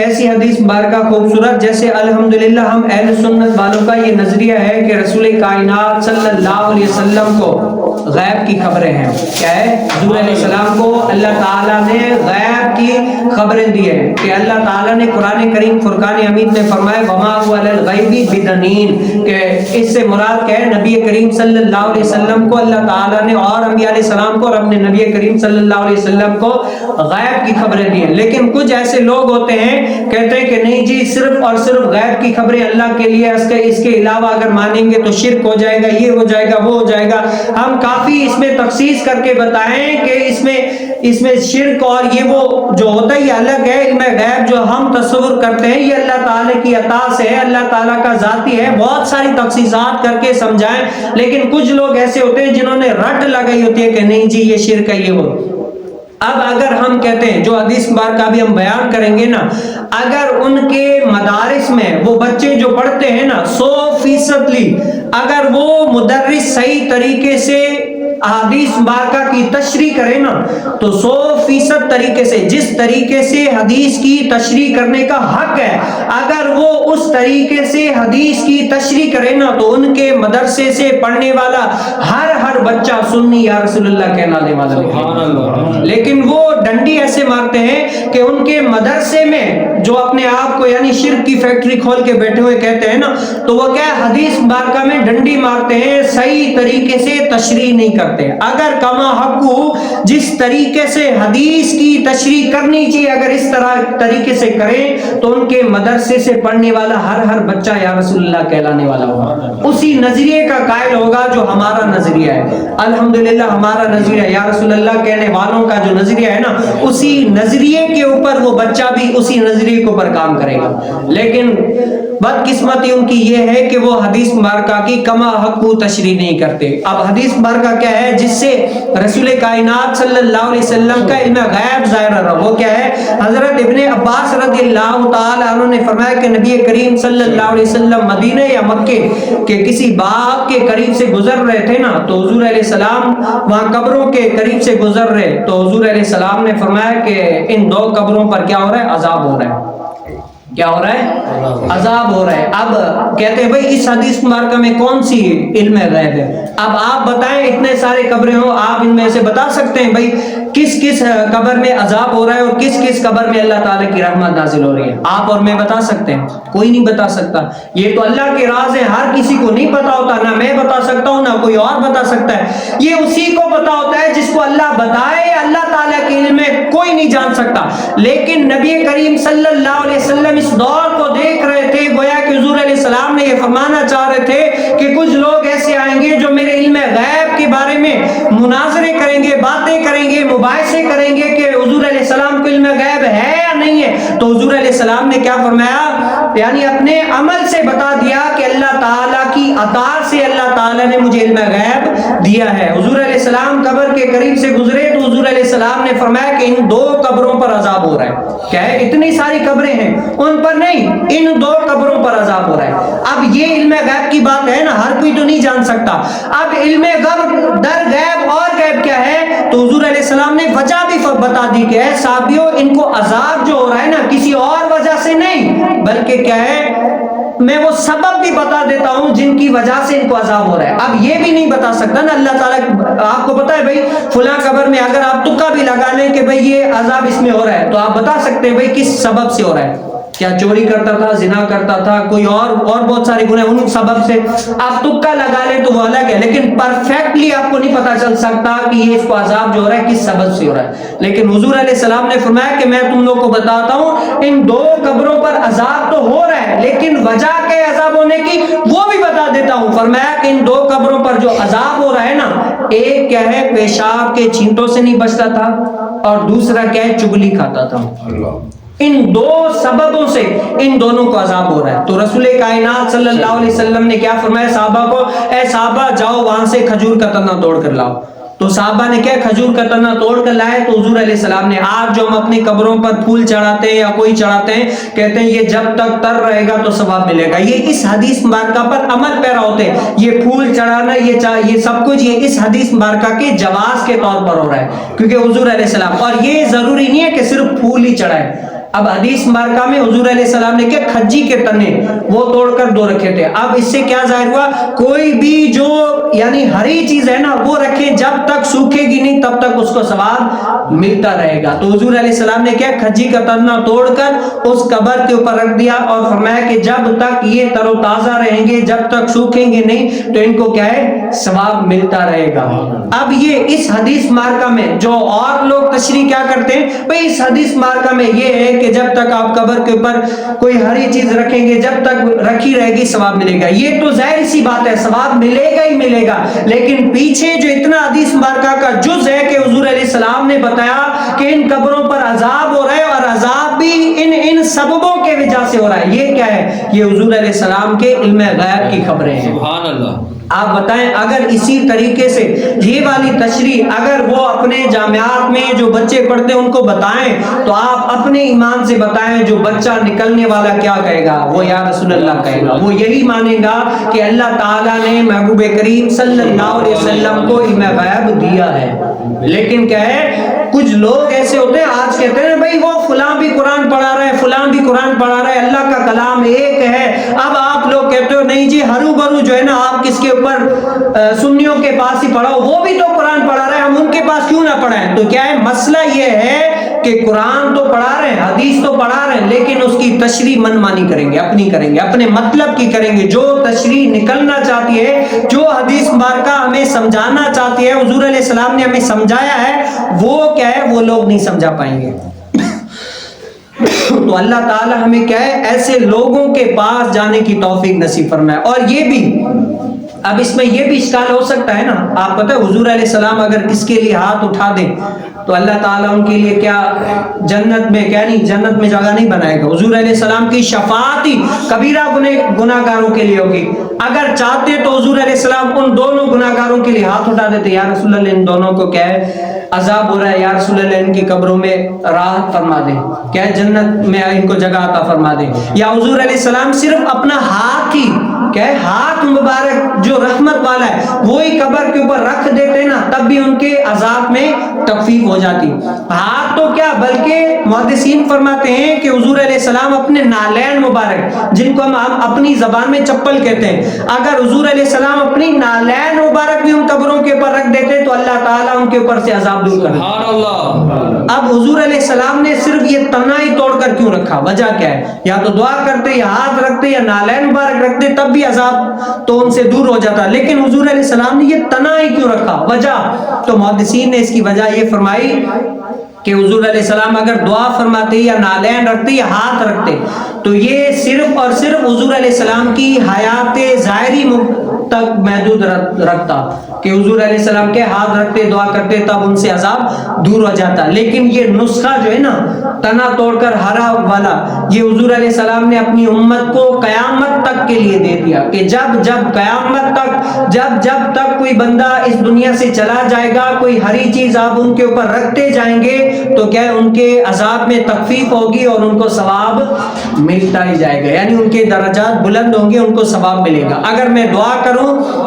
ایسی حدیث مبارکہ خوبصورت جیسے الحمدللہ ہم اہل سنت والوں کا یہ نظریہ ہے کہ رسول کائنات صلی اللہ علیہ وسلم کو غیب کی خبریں ہیں. کیا ہے؟ حضور علیہ السلام کو اللہ تعالیٰ نے غیب کی خبریں دی ہیں کہ اللہ تعالیٰ نے قرآن کریم فرقان حمید میں فرمایا وما هو علی الغیب بدنین، کہ اس سے مراد کیا ہے؟ نبی کریم صلی اللہ علیہ وسلم کو اللہ تعالیٰ نے اور انبیاء علیہ السلام کو اور اپنے نبی کریم صلی اللہ علیہ وسلم کو غیب کی خبریں دی ہیں. لیکن کچھ ایسے لوگ ہوتے ہیں کہتے ہیں کہ نہیں جی صرف اور صرف غیب کی خبریں اللہ کے لیے، اس کے علاوہ اگر مانیں گے تو شرک ہو جائے گا، یہ ہو جائے گا، وہ ہو جائے گا. ہم کافی اس میں تخصیص کر کے بتائیں کہ اس میں شرک اور یہ وہ جو ہوتا ہے یہ الگ ہے. علم غیب جو ہم تصور کرتے ہیں یہ اللہ تعالیٰ کی عطا سے ہے، اللہ تعالیٰ کا ذاتی ہے. بہت ساری تخصیصات کر کے سمجھائیں، لیکن کچھ لوگ ایسے ہوتے ہیں جنہوں نے رٹ لگائی ہوتی ہے کہ نہیں جی یہ شرک ہے، یہ وہ. اب اگر ہم کہتے ہیں جو حدیث مبارکہ بھی ہم بیان کریں گے نا، اگر ان کے مدارس میں وہ بچے جو پڑھتے ہیں نا 100% اگر وہ مدرس صحیح طریقے سے حدیث مبارکہ کی تشریح کرے نا تو 100% طریقے سے جس طریقے سے حدیث کی تشریح کرنے کا حق ہے، اگر وہ اس طریقے سے حدیث کی تشریح کرے نا تو ان کے مدرسے سے پڑھنے والا ہر بچہ سنی یا رسول اللہ کہلانے والا ہے. لیکن وہ ڈنڈی ایسے مارتے ہیں کہ ان کے مدرسے میں جو اپنے آپ کو یعنی شرک کی فیکٹری کھول کے بیٹھے ہوئے کہتے ہیں نا، تو وہ کیا حدیث مبارکہ میں ڈنڈی مارتے ہیں، صحیح طریقے سے تشریح نہیں کرتے. اگر کما حقو جس طریقے سے حدیث کی تشریح کرنی چاہیے اگر اس طریقے سے کریں تو ان کے مدرسے سے پڑھنے والا ہر بچہ یا رسول اللہ کہلانے والا ہوگا، اسی نظریے کا قائل ہوگا جو ہمارا نظریہ ہے. الحمدللہ ہمارا نظریہ یا رسول اللہ کہنے والوں کا جو نظریہ ہے نا، اسی نظریے کے اوپر وہ بچہ بھی اسی نظریے کے اوپر کام کرے گا. لیکن بدقسمتی ان کی یہ ہے کہ وہ حدیث مبارکہ کی کما حقو تشریح نہیں کرتے. اب حدیث مبارکہ کیا ہے جس سے رسول کائنات صلی اللہ علیہ وسلم کا علم غیب ظاہر رہا؟ وہ کیا ہے؟ حضرت ابن عباس رضی اللہ تعالی عنہ نے فرمایا کہ نبی کریم صلی اللہ علیہ وسلم مدینہ یا مکے کے کسی باغ کے قریب سے گزر رہے تھے نا، تو حضور علیہ السلام وہاں قبروں کے قریب سے گزر رہے تو حضور علیہ السلام نے فرمایا کہ ان دو قبروں پر کیا ہو رہا ہے؟ عذاب ہو رہا ہے. کیا ہو رہا ہے؟ عذاب ہو رہا ہے. اب کہتے ہیں بھئی اس حدیث مبارکہ میں کون سی علم غیب ہے؟ اب آپ بتائیں، اتنے سارے قبریں ہوں، آپ ان میں سے بتا سکتے ہیں بھئی کس کس قبر میں عذاب ہو رہا ہے اور کس کس قبر میں اللہ تعالیٰ کی رحمت نازل ہو رہی ہے؟ آپ اور میں بتا سکتے ہیں؟ کوئی نہیں بتا سکتا. یہ تو اللہ کے راز ہے، ہر کسی کو نہیں پتا ہوتا، نہ میں بتا سکتا ہوں نہ کوئی اور بتا سکتا ہے. یہ اسی کو پتا ہوتا ہے جس کو اللہ بتائے. اللہ تعالیٰ کے علم میں کوئی نہیں جان سکتا. لیکن نبی کریم صلی اللہ علیہ وسلم اس دور کو دیکھ رہے تھے، گویا کہ حضور علیہ السلام نے یہ فرمانا چاہ رہے تھے کہ کچھ لوگ ایسے آئیں گے جو میرے علم غیب کے بارے میں مناظرے کریں گے، باتیں کریں گے، مباحثے کریں گے کہ حضور علیہ السلام کو علم غیب ہے یا نہیں ہے. تو حضور علیہ السلام نے کیا فرمایا؟ یعنی اپنے عمل سے بتا دیا کہ اللہ تعالیٰ کی عطا سے اللہ تعالیٰ نے مجھے علم غیب دیا ہے. حضور علیہ السلام قبر کے قریب سے گزرے تو حضور علیہ السلام نے فرمایا کہ ان دو قبروں پر عذاب ہو رہا ہے. کیا ہے؟ اتنی ساری قبریں ہیں، ان پر نہیں، ان دو قبروں پر عذاب ہو رہا ہے. اب یہ علم غیب کی بات ہے نا، ہر کوئی تو نہیں جان سکتا. اب علم غیب در غیب اور غیب کیا ہے؟ تو حضور علیہ السلام نے وجہ بھی بتا دی کہ اے صحابیوں ان کو عذاب جو ہو رہا ہے نا کسی اور وجہ سے نہیں بلکہ کیا ہے، میں وہ سبب بھی بتا دیتا ہوں جن کی وجہ سے ان کو عذاب ہو رہا ہے. اب یہ بھی نہیں بتا سکتا نا اللہ تعالیٰ. آپ کو پتا ہے بھائی فلاں قبر میں اگر آپ تکا بھی لگا لیں کہ بھائی یہ عذاب اس میں ہو رہا ہے تو آپ بتا سکتے ہیں بھائی کس سبب سے ہو رہا ہے. کیا چوری کرتا تھا، زنا کرتا تھا، کوئی اور بہت سارے گناہ ان سبب سے آپ تکا لگا لیں تو وہ الگ ہے. لیکن پرفیکٹلی آپ کو نہیں پتا چل سکتا کہ یہ اس کو عذاب جو ہو رہا ہے کس سبب سے ہو رہا ہے. لیکن حضور علیہ السلام نے فرمایا کہ میں تم لوگ کو بتاتا ہوں ان دو قبروں پر عذاب تو ہو رہا ہے لیکن وجہ کے عذاب ہونے کی وہ بھی بتا دیتا ہوں. فرمایا کہ ان دو قبروں پر جو عذاب ہو رہا ہے نا، ایک کیا ہے پیشاب کے چھینٹوں سے نہیں بچتا تھا اور دوسرا کیا ہے چگلی کھاتا تھا. ان دو سببوں سے ان دونوں کو عذاب ہو رہا ہے. تو رسول کائنات صلی اللہ علیہ وسلم نے کیا فرمایا صحابہ کو؟ اے صحابہ جاؤ وہاں سے کھجور کا تنا توڑ کر لاؤ. تو صحابہ نے کیا کھجور کا تنا توڑ کر لائے. تو حضور علیہ السلام نے آج جو ہم اپنی قبروں پر پھول چڑھاتے ہیں یا کوئی چڑھاتے ہیں کہتے ہیں یہ جب تک تر رہے گا تو ثواب ملے گا. یہ اس حدیث مبارکہ پر عمل پیرا ہوتے ہیں. یہ پھول چڑھانا یہ سب کچھ یہ اس حدیث مبارکہ کے جواز کے طور پر ہو رہا ہے کیونکہ حضور علیہ السلام. اور یہ ضروری نہیں ہے کہ صرف پھول ہی چڑھائے. اب حدیث مبارکہ میں حضور علیہ السلام نے کیا کھجی کے تنے وہ توڑ کر 2 رکھے تھے. اب اس سے کیا ظاہر ہوا, کوئی بھی جو یعنی ہری چیز ہے نا وہ رکھے, جب تک سوکھے گی نہیں تب تک اس کو ثواب ملتا رہے گا. تو حضور علیہ السلام نے کیا کھجی کا تنا توڑ کر اس قبر کے اوپر رکھ دیا اور فرمایا کہ جب تک یہ تر و تازہ رہیں گے, جب تک سوکھیں گے نہیں تو ان کو کیا ہے ثواب ملتا رہے گا. اب یہ اس حدیث مبارکہ میں جو اور لوگ تشریح کیا کرتے ہیں, بھئی اس حدیث مبارکہ میں یہ ہے کہ جب تک آپ قبر کے اوپر کوئی ہری چیز رکھیں گے جب تک رکھی رہے گی ثواب ملے گا. یہ تو ظاہر سی بات ہے, ثواب ملے گا ہی ملے گا, لیکن پیچھے جو اتنا حدیث مبارکہ کا جز ہے کہ حضور علیہ السلام نے بتایا کہ ان قبروں پر عذاب ہو رہا ہے اور عذاب بھی ان سببوں کے وجہ سے ہو رہا ہے. یہ کیا ہے, یہ حضور علیہ السلام کے علم غیب کی خبریں ہیں. سبحان اللہ. آپ بتائیں اگر اسی طریقے سے یہ والی تشریح اگر وہ اپنے جامعات میں جو بچے پڑھتے ہیں ان کو بتائیں تو آپ اپنے ایمان سے بتائیں جو بچہ نکلنے والا کیا کہے گا, وہ یا رسول اللہ کہے گا, وہ یہی مانے گا کہ اللہ تعالیٰ نے محبوب کریم صلی اللہ علیہ وسلم کو علم غیب دیا ہے. لیکن کیا ہے, کچھ لوگ ایسے ہوتے ہیں آج کہتے ہیں بھائی وہ فلاں بھی قرآن پڑھا رہا ہے, فلاں بھی قرآن پڑھا رہا ہے, اللہ کا کلام ایک ہے. اب آپ لوگ کہتے ہو نہیں جی ہرو برو جو ہے نا آپ کس کے اوپر سنیوں کے پاس ہی پڑھاؤ, وہ بھی تو قرآن پڑھا رہے ہیں, ہم ان کے پاس کیوں نہ پڑھائیں. تو کیا ہے مسئلہ یہ ہے کہ قرآن تو پڑھا رہے ہیں, حدیث تو پڑھا رہے ہیں, لیکن اس کی تشریح من مانی کریں گے, اپنی کریں گے, اپنے مطلب کی کریں گے. جو تشریح نکلنا چاہتی ہے, جو حدیث مبارکہ ہمیں سمجھانا چاہتی ہے, حضور علیہ السلام نے ہمیں سمجھایا ہے, وہ کیا ہے وہ لوگ نہیں سمجھا پائیں گے. تو اللہ تعالی ہمیں کیا ہے ایسے لوگوں کے پاس جانے کی توفیق نصیب فرمائے. اور یہ بھی اب اس میں یہ بھی اشکال ہو سکتا ہے نا, آپ پتہ ہے حضور علیہ السلام اگر کس کے لیے ہاتھ اٹھا دیں تو اللہ تعالیٰ ان کے لیے کیا جنت میں کیا نہیں جنت میں جگہ نہیں بنائے گا. حضور علیہ السلام کی شفاعت ہی کبیرہ گناہ گاروں کے لیے ہوگی. اگر چاہتے تو حضور علیہ السلام ان دونوں گناہ گاروں کے لیے ہاتھ اٹھا دیتے, یا رسول اللہ ان دونوں کو کیا ہے عذاب ہو رہا ہے, یا رسول اللہ ان کی قبروں میں راحت فرما دیں, کیا ہے جنت میں ان کو جگہ عطا فرما دیں. یا حضور علیہ السلام صرف اپنا ہاتھ ہی کیا ہے ہاتھ مبارک جو رحمت والا ہے وہی قبر کے اوپر رکھ دیتے نا, تب بھی ان کے عذاب میں تخفیف ہو جاتی. ہاتھ تو کیا بلکہ محدثین فرماتے ہیں کہ حضور علیہ السلام اپنے نالین مبارک جن کو ہم اپنی زبان میں چپل کہتے ہیں, اگر حضور علیہ السلام اپنی نالین مبارک بھی ان قبروں کے اوپر رکھ دیتے تو اللہ تعالیٰ ان کے اوپر سے عذاب دور کر دیتے. اب حضور علیہ السلام نے صرف یہ تنا ہی توڑ کر کیوں رکھا, وجہ کیا ہے, یا تو دعا کرتے یا ہاتھ رکھتے یا نالین مبارک رکھتے تب بھی عذاب تو ان سے دور ہو جاتا, لیکن حضور علیہ السلام نے یہ تنا ہی کیوں رکھا, وجہ تو محدثین نے اس کی وجہ یہ فرمائی کہ حضور علیہ السلام اگر دعا فرماتے یا نالین رکھتے یا ہاتھ رکھتے تو یہ صرف اور صرف حضور علیہ السلام کی حیات ظاہری تک محدود رکھتا کہ حضور علیہ السلام کے ہاتھ رکھتے دعا کرتے تب ان سے عذاب دور ہو جاتا. لیکن یہ نسخہ جو ہے نا تنا توڑ کر ہرا والا, یہ حضور علیہ السلام نے اپنی امت کو قیامت تک کے لیے دے دیا کہ جب قیامت تک جب تک کوئی بندہ اس دنیا سے چلا جائے گا, کوئی ہری چیز آپ ان کے اوپر رکھتے جائیں گے تو کیا ان کے عذاب میں تخفیف ہوگی اور ان کو ثواب ملتا ہی جائے گا, یعنی ان کے درجات بلند ہوں گے, ان کو ثواب ملے گا. اگر میں دعا کروں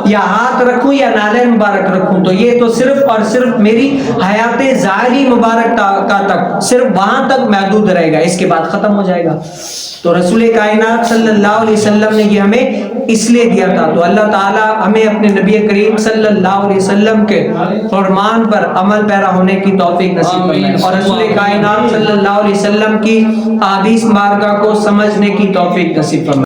یا ہاتھ رکھوں یا نالین مبارک رکھوں تو یہ تو صرف اور صرف میری حیات ظاہری مبارک کا تک صرف وہاں تک محدود رہے گا, اس کے بعد ختم ہو جائے گا. تو رسول کائنات صلی اللہ علیہ وسلم نے یہ ہمیں اس لیے دیا تھا. تو اللہ تعالی ہمیں اپنے نبی کریم صلی اللہ علیہ وسلم کے فرمان پر عمل پیرا ہونے کی توفیق نصیب فرمائے اور رسول کائنات صلی اللہ علیہ وسلم کی احادیث مبارکہ کو سمجھنے کی توفیق نصیب فرمائے.